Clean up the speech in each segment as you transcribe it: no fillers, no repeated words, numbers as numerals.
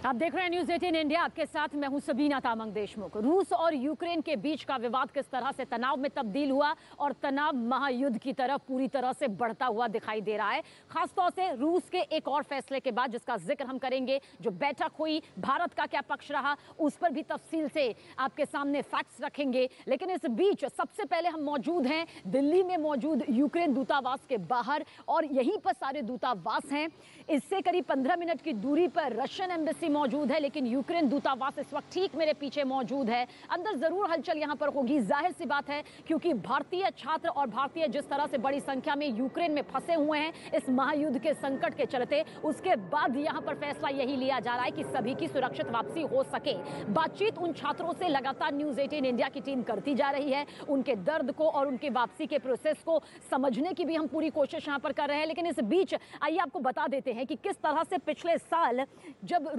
आप देख रहे हैं न्यूज़ 18 इंडिया। आपके साथ मैं हूं सबीना तामंग देशमुख। रूस और यूक्रेन के बीच का विवाद किस तरह से तनाव में तब्दील हुआ और तनाव महायुद्ध की तरफ पूरी तरह से बढ़ता हुआ दिखाई दे रहा है, खासतौर से रूस के एक और फैसले के बाद जिसका जिक्र हम करेंगे। जो बैठक हुई, भारत का क्या पक्ष रहा, उस पर भी तफसील से आपके सामने फैक्ट्स रखेंगे। लेकिन इस बीच सबसे पहले हम मौजूद हैं दिल्ली में मौजूद यूक्रेन दूतावास के बाहर, और यहीं पर सारे दूतावास हैं। इससे करीब 15 मिनट की दूरी पर रशियन एम्बेसी मौजूद है, लेकिन यूक्रेन दूतावास इस वक्त ठीक मेरे पीछे मौजूद है। अंदर जरूर हलचल यहां पर होगी, जाहिर सी बात है, क्योंकि भारतीय छात्र और भारतीय जिस तरह से बड़ी संख्या में यूक्रेन में फंसे हुए हैं इस महायुद्ध के संकट के चलते, उसके बाद यहां पर फैसला यही लिया जा रहा है कि सभी की सुरक्षित वापसी हो सके। बातचीत उन छात्रों से लगातार न्यूज़ 18 इंडिया की टीम करती जा रही है, उनके दर्द को और उनके वापसी के प्रोसेस को समझने की भी हम पूरी कोशिश यहां पर कर रहे हैं। लेकिन इस बीच आइए आपको बता देते हैं कि किस तरह से पिछले साल जब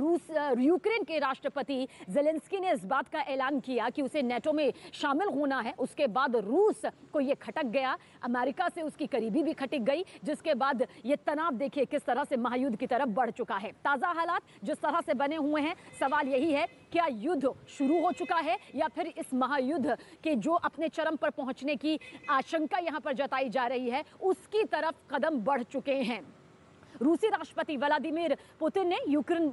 यूक्रेन के राष्ट्रपति ज़ेलेंस्की ने इस बात का ऐलान किया कि उसे नेटो में शामिल होना है, उसके बाद रूस को यह खटक गया, अमेरिका से उसकी करीबी भी खटक गई, जिसके बाद ये तनाव देखिए किस तरह से महायुद्ध की तरफ बढ़ चुका है। ताजा हालात जिस तरह से बने हुए हैं, सवाल यही है, क्या युद्ध शुरू हो चुका है या फिर इस महायुद्ध के जो अपने चरम पर पहुंचने की आशंका यहां पर जताई जा रही है उसकी तरफ कदम बढ़ चुके हैं। रूसी राष्ट्रपति व्लादिमीर पुतिन ने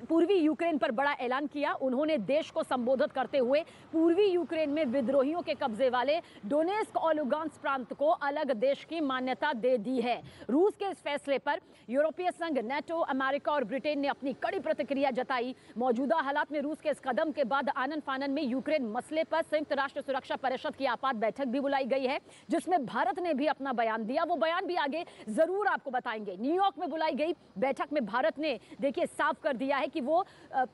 पूर्वी यूक्रेन पर बड़ा ऐलान किया। उन्होंने देश को संबोधित करते हुए पूर्वी यूक्रेन में विद्रोहियों के कब्जे वाले डोनेस्क और लुगांस्क प्रांत को अलग देश की मान्यता दे दी है। रूस के इस फैसले पर यूरोपीय संघ, नेटो, अमेरिका और ब्रिटेन ने अपनी कड़ी प्रतिक्रिया जताई। मौजूदा हालात में रूस के इस कदम के बाद आनन फानन में यूक्रेन मसले पर संयुक्त राष्ट्र सुरक्षा परिषद की आपात बैठक भी बुलाई गई है, जिसमें भारत ने भी अपना बयान दिया। वो बयान भी आगे जरूर आपको बताएंगे। न्यूयॉर्क में बुलाई गई बैठक में भारत ने देखिए साफ कर दिया है कि वो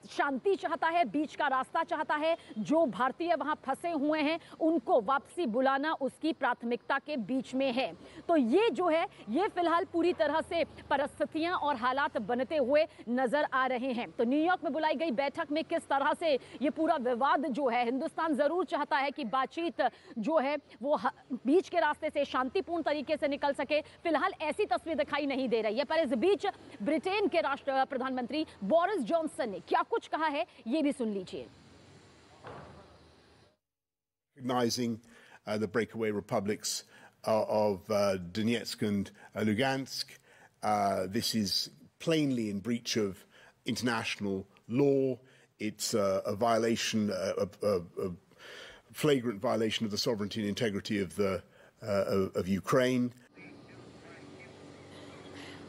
शांति चाहता है, बीच का रास्ता चाहता है। जो भारतीय वहां फंसे हुए हैं उनको वापसी बुलाना उसकी प्राथमिकता के बीच में है। तो ये जो है ये फिलहाल पूरी तरह से परिस्थितियां और हालात बनते हुए नजर आ रहे हैं। तो न्यूयॉर्क में बुलाई गई बैठक में किस तरह से ये पूरा विवाद जो है, हिंदुस्तान जरूर चाहता है कि बातचीत जो है वो बीच के रास्ते से शांतिपूर्ण तरीके से निकल सके। फिलहाल ऐसी तस्वीर दिखाई नहीं दे रही है, पर इस बीच ब्रिटेन के राष्ट्र प्रधानमंत्री बोरिस जॉनसन ने क्या कुछ कहा है ये भी सुन लीजिए। Recognizing the breakaway republics of Donetsk and Lugansk, this is plainly in breach of international law. It's a violation, a flagrant violation of the sovereignty and integrity of Ukraine.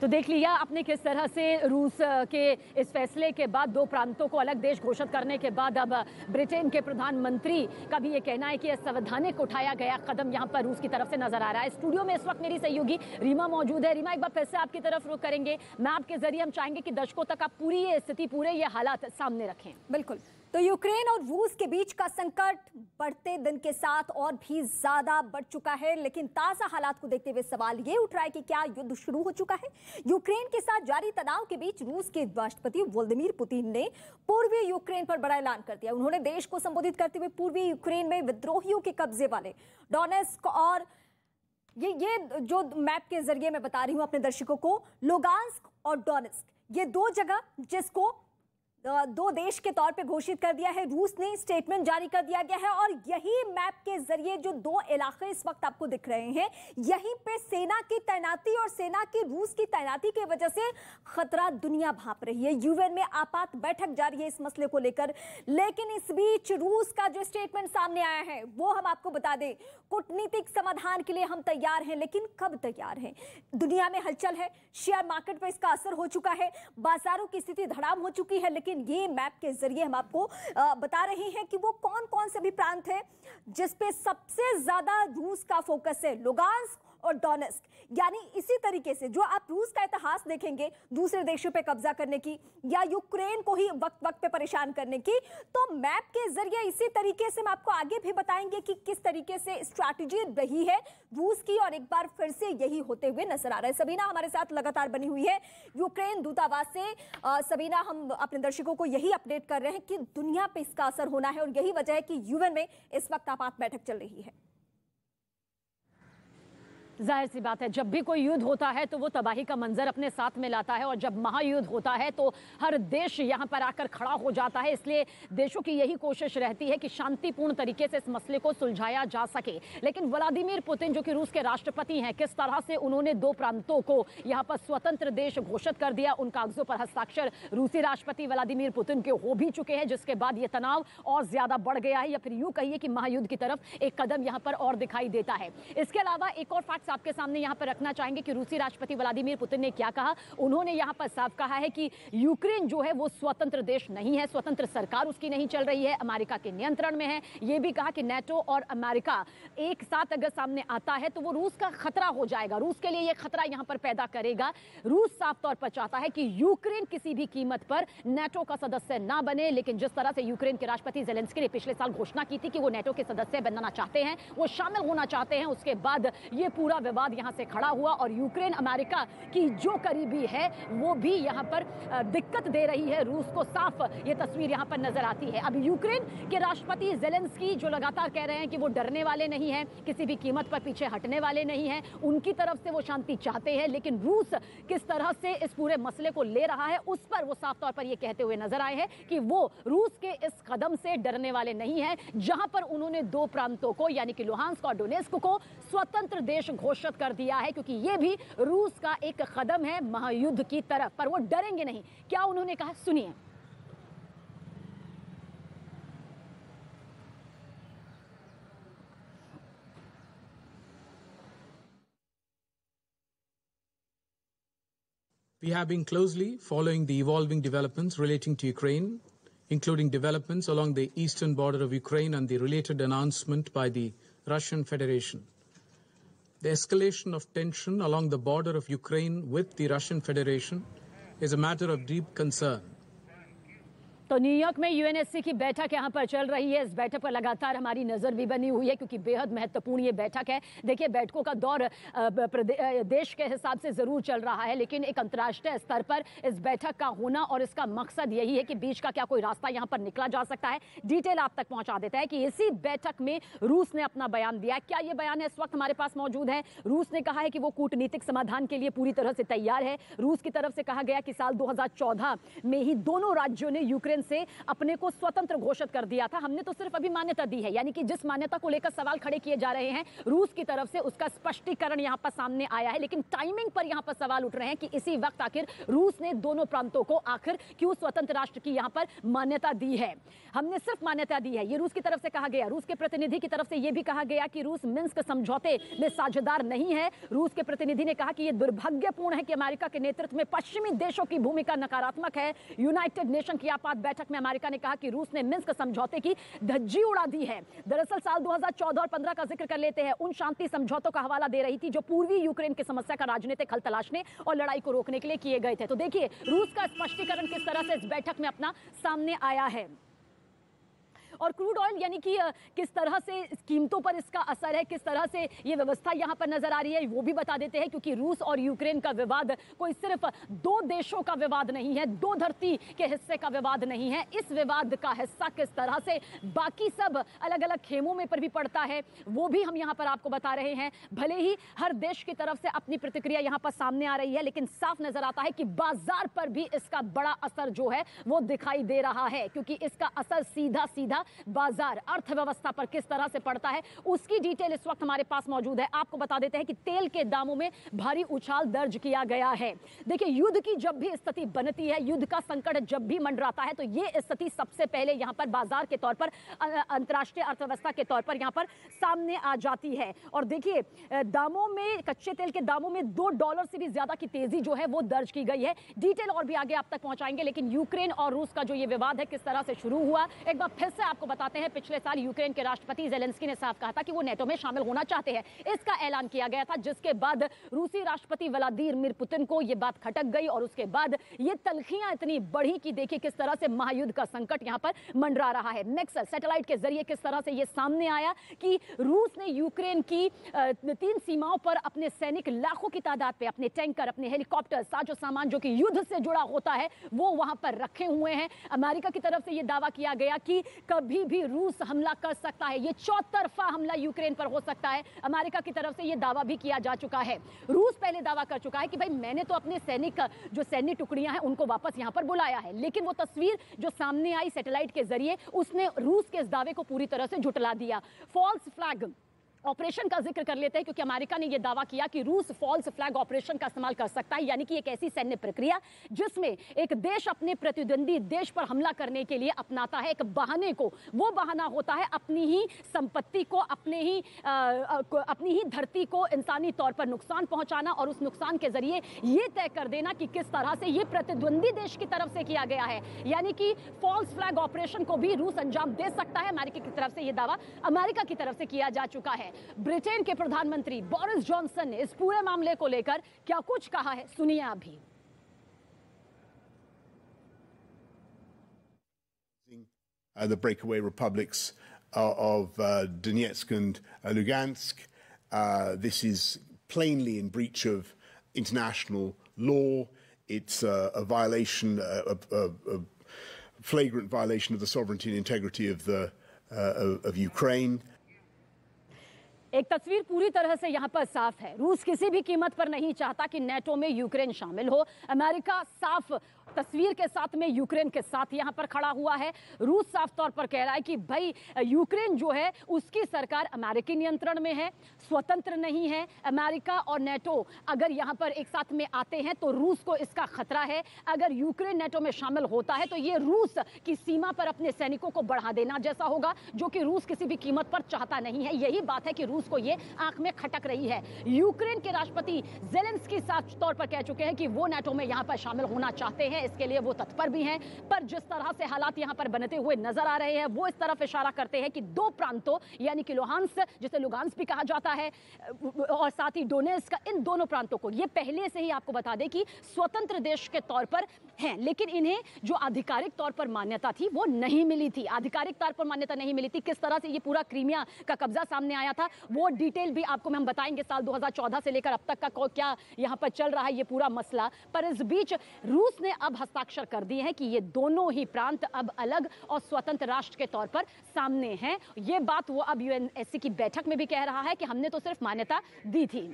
तो देख लिया आपने किस तरह से रूस के इस फैसले के बाद दो प्रांतों को अलग देश घोषित करने के बाद अब ब्रिटेन के प्रधानमंत्री का भी ये कहना है कि संवैधानिक उठाया गया कदम यहां पर रूस की तरफ से नजर आ रहा है। स्टूडियो में इस वक्त मेरी सहयोगी रीमा मौजूद है। रीमा, एक बार फिर से आपकी तरफ रुख करेंगे। मैं आपके जरिए हम चाहेंगे कि दर्शकों तक आप पूरी ये स्थिति, पूरे ये हालात सामने रखें। बिल्कुल। तो यूक्रेन और रूस के बीच का संकट बढ़ते दिन के साथ और भी ज्यादा बढ़ चुका है, लेकिन ताजा हालात को देखते हुए सवाल ये उठ रहा है कि क्या युद्ध शुरू हो चुका है। यूक्रेन के साथ जारी तनाव के बीच रूस के राष्ट्रपति व्लादिमीर पुतिन ने पूर्वी यूक्रेन पर बड़ा ऐलान कर दिया। उन्होंने देश को संबोधित करते हुए पूर्वी यूक्रेन में विद्रोहियों के कब्जे वाले डोनेस्क और ये जो मैप के जरिए मैं बता रही हूं अपने दर्शकों को, लुगांस्क और डोनेस्क, ये दो जगह जिसको दो देश के तौर पे घोषित कर दिया है रूस ने, स्टेटमेंट जारी कर दिया गया है। और यही मैप के जरिए जो दो इलाके इस वक्त आपको दिख रहे हैं, यहीं पे सेना की तैनाती और सेना की रूस की तैनाती की वजह से खतरा दुनिया भांप रही है। यूएन में आपात बैठक जारी है इस मसले को लेकर, लेकिन इस बीच रूस का जो स्टेटमेंट सामने आया है वो हम आपको बता दें, कूटनीतिक समाधान के लिए हम तैयार हैं, लेकिन कब तैयार हैं। दुनिया में हलचल है, शेयर मार्केट पर इसका असर हो चुका है, बाजारों की स्थिति धड़ाम हो चुकी है, लेकिन ये मैप के जरिए हम आपको बता रहे हैं कि वो कौन कौन से भी प्रांत हैं जिस पे सबसे ज्यादा रूस का फोकस है, लुगांस्क और डोनेस्क। यानी इसी तरीके से जो आप रूस का इतिहास देखेंगे दूसरे देशों पे कब्जा करने की या यूक्रेन को ही वक्त वक्त पे परेशान करने की, तो मैप के जरिए इसी तरीके से हम आपको आगे भी बताएंगे कि किस तरीके से स्ट्रैटेजी रही है रूस की, और एक बार फिर से यही होते हुए नजर आ रहा है। सबीना हमारे साथ लगातार बनी हुई है यूक्रेन दूतावास से। सबीना, हम अपने दर्शकों को यही अपडेट कर रहे हैं कि दुनिया पे इसका असर होना है और यही वजह है कि यूएन में इस वक्त आपात बैठक चल रही है। जाहिर सी बात है, जब भी कोई युद्ध होता है तो वो तबाही का मंजर अपने साथ में लाता है, और जब महायुद्ध होता है तो हर देश यहाँ पर आकर खड़ा हो जाता है। इसलिए देशों की यही कोशिश रहती है कि शांतिपूर्ण तरीके से इस मसले को सुलझाया जा सके। लेकिन व्लादिमीर पुतिन जो कि रूस के राष्ट्रपति हैं, किस तरह से उन्होंने दो प्रांतों को यहाँ पर स्वतंत्र देश घोषित कर दिया। उन कागजों पर हस्ताक्षर रूसी राष्ट्रपति व्लादिमीर पुतिन के हो भी चुके हैं, जिसके बाद ये तनाव और ज्यादा बढ़ गया है, या फिर यूं कहिए कि महायुद्ध की तरफ एक कदम यहाँ पर और दिखाई देता है। इसके अलावा एक और फैक्ट आपके सामने यहाँ पर रखना चाहेंगे कि रूसी राष्ट्रपति व्लादिमीर पुतिन ने क्या कहा। उन्होंने यहाँ पर साफ कहा है कि यूक्रेन जो है वो स्वतंत्र देश नहीं है, स्वतंत्र सरकार उसकी नहीं चल रही है, अमेरिका के नियंत्रण में है। ये भी कहा कि नेटो और अमेरिका एक साथ अगर सामने आता है तो वो रूस का खतरा हो जाएगा, रूस के लिए ये खतरा यहाँ पर पैदा करेगा। रूस साफ तौर पर चाहता है कि यूक्रेन किसी भी कीमत पर नेटो का सदस्य ना बने, लेकिन जिस तरह से यूक्रेन के राष्ट्रपति ज़ेलेंस्की ने पिछले साल घोषणा की थी कि वो नेटो के सदस्य बनना चाहते हैं, वो शामिल होना चाहते हैं, उसके बाद ये पूरा विवाद यहाँ से खड़ा हुआ और यूक्रेन अमेरिका की जो करीबी है वो भी यहाँ पर दिक्कत दे रही है रूस को। साफ ये तस्वीर यहाँ पर नजर आती है। अब यूक्रेन के राष्ट्रपति ज़ेलेंस्की जो लगातार कह रहे हैं कि वो डरने वाले नहीं हैं, किसी भी कीमत पर पीछे हटने वाले नहीं हैं, उनकी तरफ से वो शांति चाहते हैं, लेकिन रूस किस तरह से इस पूरे मसले को ले रहा है उस पर वो साफ तौर पर ये कहते हुए नजर आए हैं कि वो रूस के इस कदम से डरने वाले नहीं हैं, जहां पर उन्होंने दो प्रांतों को यानी कि लुहांस्क और डोनेस्क को स्वतंत्र देश घोषित कर दिया है, क्योंकि ये भी रूस का एक कदम है महायुद्ध की तरफ। पर वो डरेंगे नहीं। क्या उन्होंने कहा, सुनिए। We have been closely following the evolving developments relating to Ukraine, including developments along the eastern border of Ukraine and the related announcement by the Russian Federation. The escalation of tension along the border of Ukraine with the Russian Federation is a matter of deep concern. तो New York में UNSC की बैठक यहाँ पर चल रही है। इस बैठक पर लगातार हमारी नजर भी बनी हुई है, क्योंकि बेहद महत्वपूर्ण ये बैठक है। देखिए, बैठकों का दौर देश के हिसाब से जरूर चल रहा है, लेकिन एक अंतर्राष्ट्रीय स्तर पर इस बैठक का होना और इसका मकसद यही है कि बीच का क्या कोई रास्ता यहाँ पर निकला जा सकता है। डिटेल आप तक पहुंचा देता है कि इसी बैठक में रूस ने अपना बयान दिया। क्या ये बयान इस वक्त हमारे पास मौजूद है? रूस ने कहा है कि वो कूटनीतिक समाधान के लिए पूरी तरह से तैयार है। रूस की तरफ से कहा गया कि साल 2014 में ही दोनों राज्यों ने यूक्रेन से अपने को स्वतंत्र घोषित कर दिया था। हमने तो सिर्फ अभी मान्यता दी है, यानी कि जिस मान्यता को लेकर सवाल खड़े किए जा रहे हैं रूस की तरफ से उसका स्पष्टीकरण यहां पर सामने आया है। लेकिन टाइमिंग पर यहां पर सवाल उठ रहे हैं कि इसी वक्त आखिर रूस ने दोनों प्रांतों को आखिर क्यों स्वतंत्र राष्ट्र की यहां पर मान्यता दी है। हमने सिर्फ मान्यता दी है, ये रूस की तरफ से कहा गया। रूस के प्रतिनिधि की तरफ से यह भी कहा गया कि रूस मिन्स्क समझौते में साझेदार नहीं है। रूस के प्रतिनिधि ने कहा कि यह दुर्भाग्यपूर्ण है कि अमेरिका के नेतृत्व में पश्चिमी देशों की भूमिका नकारात्मक है। यूनाइटेड नेशन की आपात बैठक में अमेरिका ने कहा कि रूस ने मिन्स्क समझौते की धज्जी उड़ा दी है। दरअसल साल 2014 और 15 का जिक्र कर लेते हैं। उन शांति समझौतों का हवाला दे रही थी जो पूर्वी यूक्रेन की समस्या का राजनीतिक हल तलाशने और लड़ाई को रोकने के लिए किए गए थे। तो देखिए, रूस का स्पष्टीकरण किस तरह से इस बैठक में अपना सामने आया है। और क्रूड ऑयल यानी कि किस तरह से कीमतों पर इसका असर है, किस तरह से ये व्यवस्था यहाँ पर नजर आ रही है, वो भी बता देते हैं। क्योंकि रूस और यूक्रेन का विवाद कोई सिर्फ दो देशों का विवाद नहीं है, दो धरती के हिस्से का विवाद नहीं है। इस विवाद का हिस्सा किस तरह से बाकी सब अलग अलग खेमों में पर भी पड़ता है, वो भी हम यहाँ पर आपको बता रहे हैं। भले ही हर देश की तरफ से अपनी प्रतिक्रिया यहाँ पर सामने आ रही है, लेकिन साफ नजर आता है कि बाजार पर भी इसका बड़ा असर जो है वो दिखाई दे रहा है। क्योंकि इसका असर सीधा सीधा बाजार अर्थव्यवस्था पर किस तरह से पड़ता है, उसकी डिटेल इस वक्त हमारे पास मौजूद है। आपको बता देते हैं कि तेल के दामों में भारी उछाल दर्ज किया गया है। देखिए, युद्ध की जब भी स्थिति बनती है, युद्ध का संकट जब भी मंडराता है, तो ये स्थिति सबसे पहले यहां पर बाजार के तौर पर, अंतर्राष्ट्रीय अर्थव्यवस्था के तौर पर यहां पर सामने आ जाती है। और देखिए, दामों में, कच्चे तेल के दामों में $2 से भी ज्यादा की तेजी जो है वो दर्ज की गई है। डिटेल और भी आगे आप तक पहुंचाएंगे, लेकिन यूक्रेन और रूस का जो ये विवाद है किस तरह से शुरू हुआ, एक बार फिर से आपको बताते हैं। पिछले साल यूक्रेन के राष्ट्रपति ज़ेलेंस्की ने साफ कहा था कि वो नेटो में शामिल होना चाहते हैं। इसका ऐलान किया गया था, जिसके बाद रूसी राष्ट्रपति व्लादिमीर पुतिन को यह बात खटक गई और उसके बाद ये तलखियां इतनी बढ़ी कि देखिए किस तरह से महायुद्ध का संकट यहां पर मंडरा रहा है। नेक्सस सैटेलाइट के जरिए किस तरह से यह सामने आया कि रूस ने यूक्रेन की 3 सीमाओं पर अपने सैनिक लाखों की तादाद पे, अपने टैंकर, अपने हेलीकॉप्टर, साजो सामान जो कि युद्ध से जुड़ा होता है वो वहां पर रखे हुए हैं। अमेरिका की तरफ से यह दावा किया गया कि कभी भी रूस हमला कर सकता है। ये चौतरफा हमला यूक्रेन पर हो सकता है। अमेरिका की तरफ से ये दावा भी किया जा चुका है। रूस पहले दावा कर चुका है कि भाई मैंने तो अपने जो सैन्य टुकड़ियां हैं उनको वापस यहां पर बुलाया है, लेकिन वो तस्वीर जो सामने आई सैटेलाइट के जरिए उसने रूस के इस दावे को पूरी तरह से झुटला दिया। फॉल्स फ्लैग ऑपरेशन का जिक्र कर लेते हैं, क्योंकि अमेरिका ने यह दावा किया कि रूस फॉल्स फ्लैग ऑपरेशन का इस्तेमाल कर सकता है, यानी कि एक ऐसी सैन्य प्रक्रिया जिसमें एक देश अपने प्रतिद्वंदी देश पर हमला करने के लिए अपनाता है एक बहाने को। वो बहाना होता है अपनी ही संपत्ति को, अपनी ही धरती को इंसानी तौर पर नुकसान पहुंचाना, और उस नुकसान के जरिए यह तय कर देना कि किस तरह से यह प्रतिद्वंदी देश की तरफ से किया गया है। यानी कि फॉल्स फ्लैग ऑपरेशन को भी रूस अंजाम दे सकता है। अमेरिका की तरफ से यह दावा अमेरिका की तरफ से किया जा चुका है। ब्रिटेन के प्रधानमंत्री बोरिस जॉनसन ने इस पूरे मामले को लेकर क्या कुछ कहा है, सुनिए आप भी। The breakaway republics of Donetsk and Lugansk. This is plainly in breach of international law. It's a violation, a flagrant violation of the sovereignty and integrity of Ukraine. एक तस्वीर पूरी तरह से यहां पर साफ है। रूस किसी भी कीमत पर नहीं चाहता कि नेटो में यूक्रेन शामिल हो। अमेरिका साफ तस्वीर के साथ में यूक्रेन के साथ यहां पर खड़ा हुआ है। रूस साफ तौर पर कह रहा है कि भाई यूक्रेन जो है उसकी सरकार अमेरिकी नियंत्रण में है, स्वतंत्र नहीं है। अमेरिका और नेटो अगर यहां पर एक साथ में आते हैं तो रूस को इसका खतरा है। अगर यूक्रेन नेटो में शामिल होता है तो ये रूस की सीमा पर अपने सैनिकों को बढ़ा देना जैसा होगा, जो कि रूस किसी भी कीमत पर चाहता नहीं है। यही बात है कि रूस को ये आंख में खटक रही है। यूक्रेन के राष्ट्रपति ज़ेलेंस्की साफ तौर पर कह चुके हैं कि वो नेटो में यहां पर शामिल होना चाहते हैं, इसके लिए वो तत्पर भी हैं। पर जिस तरह से हालात यहां पर बनते हुए नजर आ रहे हैं वो इस तरफ इशारा करते हैं कि दो प्रांतों यानी कि लुहांस्क, जिसे लुगांस्क भी कहा जाता है, और साथ ही डोनेत्स्क, इन दोनों प्रांतों को ये पहले से ही आपको बता दें कि स्वतंत्र देश के तौर पर हैं, लेकिन इन्हें जो आधिकारिक तौर पर मान्यता थी वो नहीं मिली थी। आधिकारिक तौर पर मान्यता नहीं मिली थी। किस तरह से ये पूरा क्रीमिया का कब्जा सामने आया था वो डिटेल भी आपको हम बताएंगे। साल 2014 से लेकर अब तक का क्या यहां पर चल रहा है ये पूरा मसला। पर इस बीच रूस ने अब हस्ताक्षर कर दिए हैं कि ये दोनों ही प्रांत अब अलग और स्वतंत्र राष्ट्र के तौर पर सामने हैं। ये बात वो अब यूएनएससी की बैठक में भी कह रहा है कि हमने तो सिर्फ मान्यता दी थी।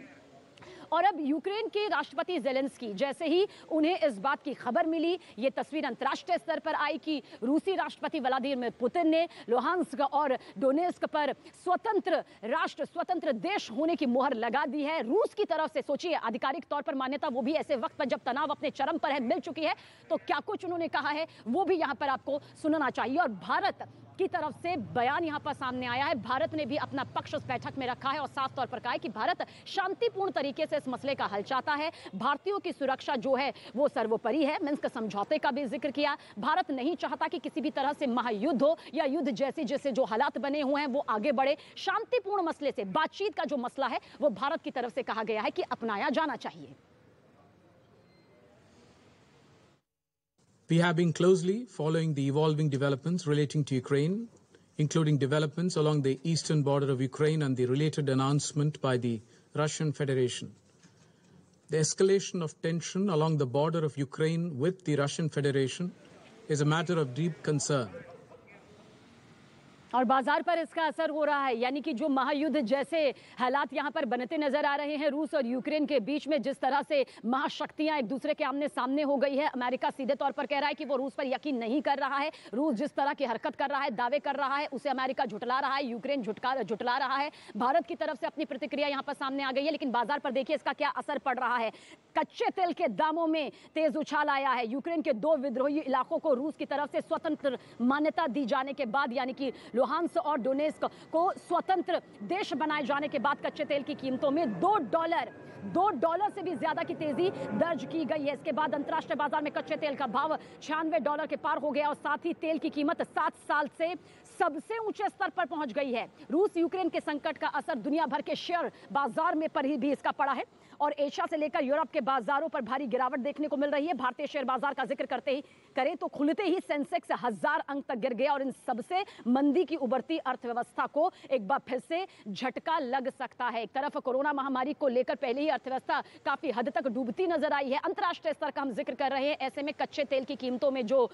और अब यूक्रेन के राष्ट्रपति ज़ेलेंस्की जैसे ही उन्हें इस बात की खबर मिली, ये तस्वीर अंतर्राष्ट्रीय स्तर पर आई कि रूसी राष्ट्रपति व्लादिमीर पुतिन ने लुहांस्क और डोनेत्स्क पर स्वतंत्र राष्ट्र, स्वतंत्र देश होने की मुहर लगा दी है। रूस की तरफ से सोचिए आधिकारिक तौर पर मान्यता, वो भी ऐसे वक्त पर जब तनाव अपने चरम पर है, मिल चुकी है। तो क्या कुछ उन्होंने कहा है वो भी यहाँ पर आपको सुनना चाहिए। और भारत की तरफ से बयान यहां पर सामने आया है। भारत ने भी अपना पक्ष उस बैठक में रखा है और साफ तौर पर कहा है कि भारत शांतिपूर्ण तरीके से इस मसले का हल चाहता है। भारतीयों की सुरक्षा जो है वो सर्वोपरि है। मिन्स्क समझौते का भी जिक्र किया। भारत नहीं चाहता कि किसी भी तरह से महायुद्ध हो या युद्ध जैसे जो हालात बने हुए हैं वो आगे बढ़े। शांतिपूर्ण मसले से बातचीत का जो मसला है वो भारत की तरफ से कहा गया है कि अपनाया जाना चाहिए। We have been closely following the evolving developments relating to Ukraine, including developments along the eastern border of Ukraine and the related announcement by the Russian Federation. The escalation of tension along the border of Ukraine with the Russian Federation is a matter of deep concern. और बाजार पर इसका असर हो रहा है, यानी कि जो महायुद्ध जैसे हालात यहां पर बनते नजर आ रहे हैं रूस और यूक्रेन के बीच में, जिस तरह से महाशक्तियां एक दूसरे के आमने सामने हो गई है। अमेरिका सीधे तौर पर कह रहा है कि वो रूस पर यकीन नहीं कर रहा है। रूस जिस तरह की हरकत कर रहा है, दावे कर रहा है, उसे अमेरिका झुटला रहा है, यूक्रेन झुटला रहा है। भारत की तरफ से अपनी प्रतिक्रिया यहां पर सामने आ गई है, लेकिन बाजार पर देखिए इसका क्या असर पड़ रहा है। कच्चे तेल के दामों में तेज उछाल आया है। यूक्रेन के 2 विद्रोही इलाकों को रूस की तरफ से स्वतंत्र मान्यता दी जाने के बाद, यानी कि लुहांस्क और डोनेत्स्क को स्वतंत्र देश बनाए जाने के बाद कच्चे तेल की कीमतों में $2 से भी ज्यादा की तेजी दर्ज की गई है। इसके बाद अंतर्राष्ट्रीय बाजार में कच्चे तेल का भाव $96 के पार हो गया और साथ ही तेल की कीमत 7 साल से सबसे ऊंचे स्तर पर पहुंच गई है। रूस यूक्रेन के संकट का असर दुनिया भर के शेयर बाजार में पर भी इसका पड़ा है और एशिया से लेकर यूरोप के बाजारों पर भारी गिरावट देखने को मिल रही है। भारतीय शेयर बाजार का जिक्र करें तो खुलते ही सेंसेक्स 1000 अंक तक गिर गया और इन सबसे मंदी की की उभरती अर्थव्यवस्था को एक बार फिर से झटका लग सकता है। एक तरफ कोरोना महामारी को लेकर पहले ही अर्थव्यवस्था काफी हद तक डूबती नजर आई है, अंतर्राष्ट्रीय स्तर का हम जिक्र कर रहे हैं। ऐसे में कच्चे तेल की कीमतों में जो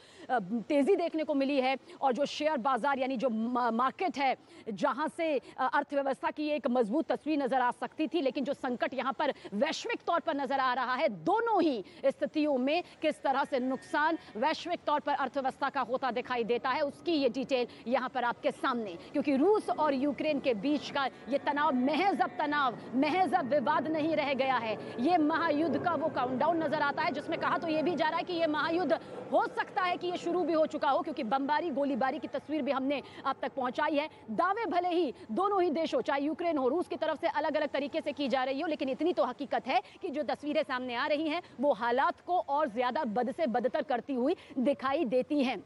तेजी देखने को मिली है और जो शेयर बाजार यानी जो मार्केट है जहां से अर्थव्यवस्था की एक मजबूत तस्वीर नजर आ सकती थी, लेकिन जो संकट यहां पर वैश्विक तौर पर नजर आ रहा है, दोनों ही स्थितियों में किस तरह से नुकसान वैश्विक तौर पर अर्थव्यवस्था का होता दिखाई देता है, उसकी ये डिटेल यहां पर आपके सामने। क्योंकि रूस और यूक्रेन के बीच का ये तनाव महज अब विवाद नहीं रह गया है, ये महायुद्ध का वो काउंटडाउन नजर आता है जिसमें कहा तो ये भी जा रहा है कि ये महायुद्ध हो सकता है कि ये शुरू भी हो चुका हो, क्योंकि बमबारी गोलीबारी की तस्वीर भी हमने आप तक पहुंचाई है। दावे भले ही दोनों ही देशों चाहे यूक्रेन हो रूस की तरफ से अलग अलग तरीके से की जा रही हो, लेकिन इतनी तो हकीकत है कि जो तस्वीरें सामने आ रही हैं वो हालात को और ज्यादा बद से बदतर करती हुई दिखाई देती हैं।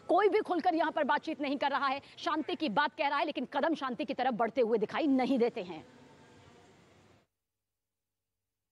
कोई भी खुलकर यहां पर बातचीत नहीं कर रहा है, शांति की बात कह रहा है, लेकिन कदम शांति की तरफ बढ़ते हुए दिखाई नहीं देते हैं।